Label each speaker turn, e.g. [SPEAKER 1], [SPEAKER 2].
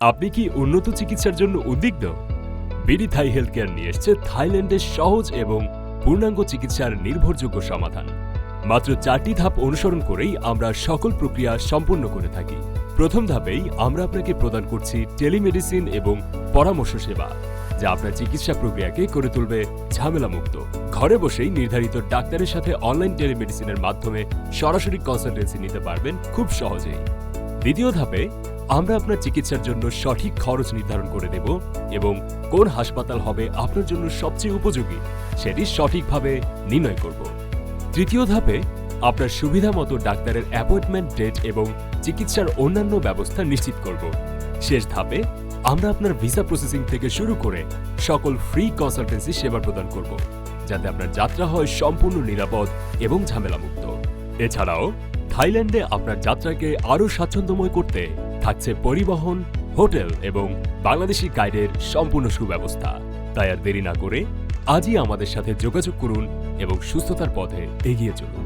[SPEAKER 1] আপনি কি উন্নত চিকিৎসার জন্য উদ্বিগ্ন? বিডি থাই হেলথ কেয়ার নিয়ে এসেছে থাইল্যান্ডের সহজ এবং পূর্ণাঙ্গ চিকিৎসার নির্ভরযোগ্য সমাধান। মাত্র 4টি ধাপ অনুসরণ করেই আমরা সকল প্রক্রিয়া সম্পন্ন করে থাকি। প্রথম ধাপেই আমরা আপনাকে প্রদান করছি টেলিমেডিসিন এবং পরামর্শ সেবা, যা আপনার চিকিৎসা প্রক্রিয়াকে করে তুলবে ঝামেলামুক্ত। ঘরে বসেই নির্ধারিত ডাক্তারের সাথে অনলাইন টেলিমেডিসিনের মাধ্যমে সরাসরি কনসালটেন্সি নিতে পারবেন খুব সহজেই। দ্বিতীয় ধাপে আমরা আপনার চিকিৎসার জন্য সঠিক খরচ নির্ধারণ করে দেব এবং কোন হাসপাতাল হবে আপনার জন্য সবচেয়ে উপযোগী সেটি সঠিকভাবে নির্ণয় করব। তৃতীয় ধাপে আপনার সুবিধা মতো ডাক্তারের অ্যাপয়েন্টমেন্ট ডেট এবং চিকিৎসার অন্যান্য ব্যবস্থা নিশ্চিত করব। শেষ ধাপে আমরা আপনার ভিসা প্রসেসিং থেকে শুরু করে সকল ফ্রি কনসালটেন্সি সেবা প্রদান করব, যাতে আপনার যাত্রা হয় সম্পূর্ণ নিরাপদ এবং ঝামেলামুক্ত। এছাড়াও থাইল্যান্ডে আপনার যাত্রাকে আরও স্বাচ্ছন্দ্যময় করতে থাকছে পরিবহন, হোটেল এবং বাংলাদেশি গাইডের সম্পূর্ণ সুব্যবস্থা। তাই আর দেরি না করে আজই আমাদের সাথে যোগাযোগ করুন এবং সুস্থতার পথে এগিয়ে চলুন।